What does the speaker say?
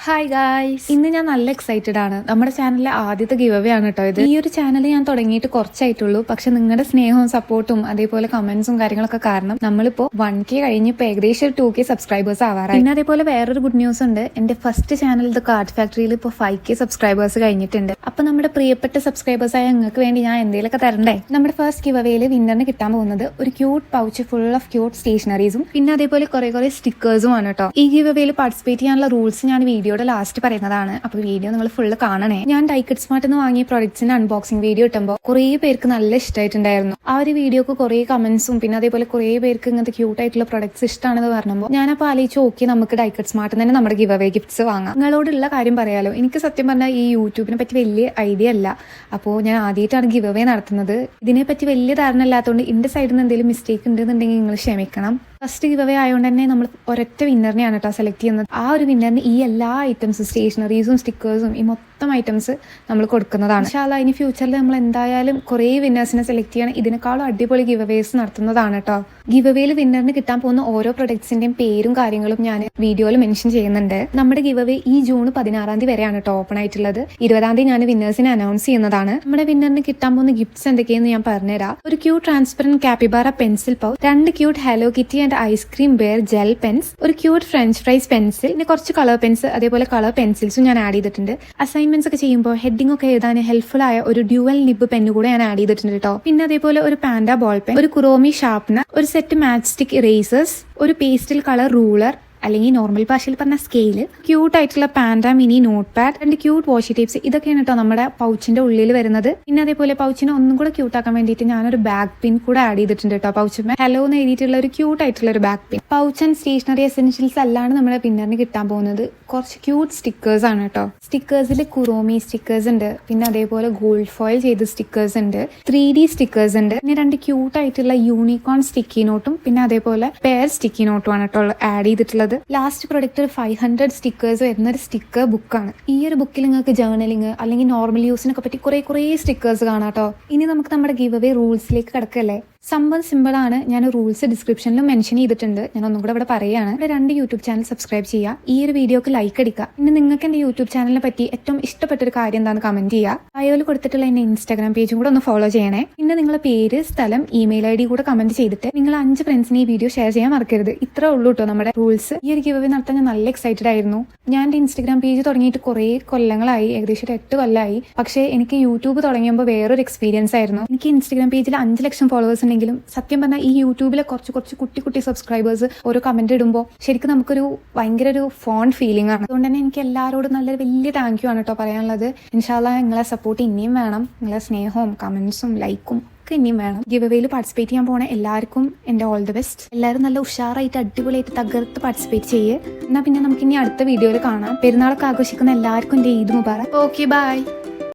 Hi guys, ഇന്ന് ഞാൻ നല്ല എക്സൈറ്റഡ് ആണ്. നമ്മുടെ ചാനലിലെ ആദ്യത്തെ ഗിവ് അവേ ആണ് കേട്ടോ ഇത്. ഈ ഒരു ചാനൽ ഞാൻ തുടങ്ങിയിട്ട് കുറച്ചായിട്ടുള്ളൂ. പക്ഷെ നിങ്ങളുടെ സ്നേഹവും സപ്പോർട്ടും അതേപോലെ കമന്റ്സും കാര്യങ്ങളൊക്കെ കാരണം നമ്മളിപ്പോ 1K കഴിഞ്ഞ് ഇപ്പൊ ഏകദേശം 2K സബ്സ്ക്രൈബേഴ്സ് ആവാറായി. പിന്നെ അതേപോലെ വേറൊരു ഗുഡ് ന്യൂസ് ഉണ്ട്. എന്റെ ഫസ്റ്റ് ചാനൽ ദ കാർഡ് ഫാക്ടറിയിൽ ഇപ്പോൾ 5K സബ്സ്ക്രൈബേഴ്സ് കഴിഞ്ഞിട്ടുണ്ട്. അപ്പൊ നമ്മുടെ പ്രിയപ്പെട്ട സബ്സ്ക്രൈബേഴ്സ് ആയ നിങ്ങൾക്ക് വേണ്ടി ഞാൻ എന്തെങ്കിലുമൊക്കെ തരണ്ടേ? നമ്മുടെ ഫസ്റ്റ് ഗിവ് അവേയിൽ വിന്നറിന് കിട്ടാൻ പോകുന്നത് ഒരു cute pouch full of cute സ്റ്റേഷനറീസും പിന്നെ അതേപോലെ കുറെ സ്റ്റിക്കേഴ്സും ആണ് കേട്ടോ. ഈ ഗിവ് അവേയിൽ പാർട്ടിസിപ്പേറ്റ് ചെയ്യാനുള്ള റൂൾസ് ഞാൻ വീഡിയോയുടെ ലാസ്റ്റ് പറയുന്നതാണ്. അപ്പൊ വീഡിയോ നിങ്ങൾ ഫുള്ള് കാണണേ. ഞാൻ ഡൈക്കറ്റ് സ്മാർട്ട് നിന്ന് വാങ്ങിയ പ്രൊഡക്ട്സിന്റെ അൺബോക്സിംഗ് വീഡിയോ ഇട്ടുമ്പോൾ കുറെ പേർക്ക് നല്ല ഇഷ്ടമായിട്ടുണ്ടായിരുന്നു. ആ ഒരു വീഡിയോക്ക് കുറെ കമന്റ്സും പിന്നെ അതേപോലെ കുറെ പേർക്ക് ഇങ്ങനത്തെ ക്യൂട്ട് ആയിട്ടുള്ള പ്രൊഡക്ട്സ് ഇഷ്ടമാണെന്ന് പറഞ്ഞപ്പോൾ ഞാനപ്പോൾ ആലോചിച്ച് ഓക്കെ നമുക്ക് ഡൈക്കറ്റ് സ്മാർട്ട് തന്നെ നമ്മുടെ ഗിവ് അവേ ഗിഫ്റ്റ്സ് വാങ്ങാം. നിങ്ങളോടുള്ള കാര്യം പറയാലോ, എനിക്ക് സത്യം പറഞ്ഞാൽ ഈ യൂട്യൂബിനെ പറ്റി വലിയ ഐഡിയ അല്ല. അപ്പോൾ ഞാൻ ആദ്യമായിട്ടാണ് ഗിവ് അവേ നടത്തുന്നത്. ഇതിനെപ്പറ്റി വലിയ ധാരണ ഇല്ലാത്തതുകൊണ്ട് എന്റെ സൈഡിൽ നിന്ന് എന്തെങ്കിലും മിസ്റ്റേക്ക് ഉണ്ടെന്നുണ്ടെങ്കിൽ നിങ്ങൾ ക്ഷമിക്കണം. ഫസ്റ്റ് ഗിവ് അവേ ആയതുകൊണ്ട് തന്നെ നമ്മൾ ഒരൊറ്റ വിന്നറിനെയാണ് കേട്ടോ സെലക്ട് ചെയ്യുന്നത്. ആ ഒരു വിന്നറിന് ഈ എല്ലാ ഐറ്റംസും സ്റ്റേഷനറീസും സ്റ്റിക്കേഴ്സും ഈ മൊത്തം ഐറ്റംസ് നമ്മൾ കൊടുക്കുന്നതാണ്. പക്ഷേ ഇനി ഫ്യൂച്ചറിൽ നമ്മൾ എന്തായാലും കുറേ വിന്നേഴ്സിനെ സെലക്ട് ചെയ്യണം. ഇതിനേക്കാളും അടിപൊളി ഗിവ് അവേസ് നടത്തുന്നതാണ് കേട്ടോ. ഗിവ് അവേയിൽ വിന്നറിന് കിട്ടാൻ പോകുന്ന ഓരോ പ്രൊഡക്ട്സിന്റെയും പേരും കാര്യങ്ങളും ഞാൻ വീഡിയോയിൽ മെൻഷൻ ചെയ്യുന്നുണ്ട്. നമ്മുടെ ഗിവ് അവേ ഈ ജൂൺ 16 വരെയാണ് കേട്ടോ ഓപ്പൺ ആയിട്ടുള്ളത്. 20 ഞാൻ വിന്നേഴ്സിനെ അനൗൺസ് ചെയ്യുന്നതാണ്. നമ്മുടെ വിന്നറിന് കിട്ടാൻ പോകുന്ന ഗിഫ്റ്റ്സ് എന്തൊക്കെയെന്ന് ഞാൻ പറഞ്ഞുതരാം. ഒരു cute transparent capybara pencil pouch, 2 cute Hello Kitty and ice cream bear gel pens, ഒരു ക്യൂട്ട് ഫ്രഞ്ച് ഫ്രൈസ് പെൻസിൽ, പിന്നെ കുറച്ച് കളർ പെൻസ് അതേപോലെ കളർ പെൻസിൽസും ഞാൻ ആഡ് ചെയ്തിട്ടുണ്ട്. അസൈൻമെന്റ്സ് ഒക്കെ ചെയ്യുമ്പോൾ ഹെഡിംഗ് ഒക്കെ എഴുതാൻ ഹെൽപ്ഫുൾ ആയ ഒരു ഡ്യുവൽ നിബ് പെന്ന് കൂടെ ഞാൻ ആഡ് ചെയ്തിട്ടുണ്ട് കേട്ടോ. പിന്നെ അതേപോലെ ഒരു പാൻഡ ബോൾ പെൻ, ഒരു കുറോമി ഷാർപ്പനർ, ഒരു സെറ്റ് മാച്ച് സ്റ്റിക് ഇറേസേഴ്സ്, ഒരു പേസ്റ്റൽ കളർ റൂളർ അല്ലെങ്കിൽ നോർമൽ ഭാഷയിൽ പറഞ്ഞ സ്കെയില്, ക്യൂട്ട് ആയിട്ടുള്ള panda mini note pad, 2 cute washi tapes. ഇതൊക്കെയാണ് കേട്ടോ നമ്മുടെ പൗച്ചിന്റെ ഉള്ളിൽ വരുന്നത്. പിന്നെ അതേപോലെ പൗച്ചിനെ ഒന്നും കൂടെ ക്യൂട്ട് ആക്കാൻ വേണ്ടിയിട്ട് ഞാനൊരു ബാക്ക് പിൻ കൂടെ ആഡ് ചെയ്തിട്ടുണ്ട് കേട്ടോ. പൗച്ചിന് ഹലോ എന്ന് എഴുതിയിട്ടുള്ള ഒരു ക്യൂട്ട് ആയിട്ടുള്ള ഒരു back pin. Pouch and stationery essentials അല്ലാണ്ട് നമ്മുടെ പിന്നറിന് കിട്ടാൻ പോകുന്നത് കുറച്ച് ക്യൂട്ട് സ്റ്റിക്കേഴ്സ് ആണ് കേട്ടോ. സ്റ്റിക്കേഴ്സിൽ കുറോമി സ്റ്റിക്കേഴ്സ് ഉണ്ട്, പിന്നെ അതേപോലെ ഗോൾഡ് ഫോയിൽ ചെയ്ത സ്റ്റിക്കേഴ്സ് ഉണ്ട്, 3D സ്റ്റിക്കേഴ്സ് ഉണ്ട്, പിന്നെ 2 ക്യൂട്ട് ആയിട്ടുള്ള യൂണിക്കോൺ സ്റ്റിക്കി നോട്ടും പിന്നെ അതേപോലെ പെയർ സ്റ്റിക്കി നോട്ടും ആണ് കേട്ടോ ആഡ് ചെയ്തിട്ടുള്ളത്. ലാസ്റ്റ് പ്രൊഡക്റ്റ് 500 സ്റ്റിക്കേഴ്സ് വരുന്ന ഒരു സ്റ്റിക്കർ ബുക്കാണ്. ഈ ഒരു ബുക്കിൽ നിങ്ങൾക്ക് ജേർണലിങ് അല്ലെങ്കിൽ നോർമൽ യൂസിനൊക്കെ പറ്റി കുറെ സ്റ്റിക്കേഴ്സ് കാണാം കേട്ടോ. ഇനി നമുക്ക് നമ്മുടെ ഗിവ് അവേ റൂൾസിലേക്ക് കിടക്കല്ലേ. സംഭവം സിമ്പിൾ ആണ്. ഞാൻ റൂൾസ് ഡിസ്ക്രിപ്ഷനിലും മെൻഷൻ ചെയ്തിട്ടുണ്ട്. ഞാൻ ഒന്നും കൂടെ ഇവിടെ പറയുകയാണ്. 2 യൂട്യൂബ് ചാനൽ സബ്സ്ക്രൈബ് ചെയ്യുക, ഈ ഒരു വീഡിയോക്ക് ലൈക്ക് അടിക്കുക. പിന്നെ നിങ്ങൾക്ക് എന്റെ യൂട്യൂബ് ചാനലിനെ പറ്റി ഏറ്റവും ഇഷ്ടപ്പെട്ട ഒരു കാര്യം എന്താണെന്ന് കമന്റ് ചെയ്യുക. ബയോയിൽ കൊടുത്തിട്ടുള്ള എന്റെ ഇൻസ്റ്റാഗ്രാം പേജും കൂടെ ഒന്ന് ഫോളോ ചെയ്യണേ. പിന്നെ നിങ്ങളുടെ പേര്, സ്ഥലം, ഇമെയിൽ ID കൂടെ കമന്റ് ചെയ്തിട്ട് നിങ്ങൾ 5 ഫ്രണ്ട്സിന് ഈ വീഡിയോ ഷെയർ ചെയ്യാൻ മറക്കരുത്. ഇത്രേ ഉള്ളൂ കേട്ടോ നമ്മുടെ റൂൾസ്. ഈ ഒരു ഗിവ് അവേ നടത്താൻ ഞാൻ നല്ല എക്സൈറ്റഡ് ആയിരുന്നു. ഞാൻ എന്റെ ഇൻസ്റ്റാഗ്രാം പേജ് തുടങ്ങിയിട്ട് കുറെ കൊല്ലങ്ങളായി, ഏകദേശം 8 കൊല്ലമായി. പക്ഷേ എനിക്ക് യൂട്യൂബ് തുടങ്ങിയപ്പോൾ വേറൊരു എക്സ്പീരിയൻസ് ആയിരുന്നു. എനിക്ക് ഇൻസ്റ്റാഗ്രാം പേജിൽ 5 ലക്ഷം ഫോളോവേഴ്സ് ഉണ്ടെങ്കിലും സത്യം പറഞ്ഞാൽ ഈ യൂട്യൂബിലെ കുറച്ച് കുട്ടി സബ്സ്ക്രൈബേഴ്സ് ഓരോ കമന്റ് ഇടുമ്പോൾ ശരിക്കും നമുക്കൊരു ഭയങ്കര ഒരു ഫോണ്ട് ഫീലിംഗ് ആണ്. അതുകൊണ്ട് തന്നെ എനിക്ക് എല്ലാവരോടും നല്ലൊരു വലിയ താങ്ക് യു ആണ് കേട്ടോ പറയാനുള്ളത്. ഇൻഷാ അല്ലാഹ് നിങ്ങളെ സപ്പോർട്ട് ഇനിയും വേണം. നിങ്ങളെ സ്നേഹവും കമന്റ്സും ലൈക്കും ഒക്കെ ഇനിയും വേണം. ഗിവ് അവേയിൽ പാർട്ടിസിപ്പേറ്റ് ചെയ്യാൻ പോണ എല്ലാവർക്കും എന്റെ ഓൾ ദി ബെസ്റ്റ്. എല്ലാവരും നല്ല ഉഷാറായിട്ട് അടിപൊളിയായിട്ട് തകർത്ത് പാർട്ടിസിപ്പേറ്റ് ചെയ്യേ. എന്നാൽ പിന്നെ നമുക്ക് ഇനി അടുത്ത വീഡിയോയിൽ കാണാം. പെരുന്നാളൊക്കെ ആഘോഷിക്കുന്ന എല്ലാവർക്കും എന്റെ ഈദ് മുബാറക്. Okay, by.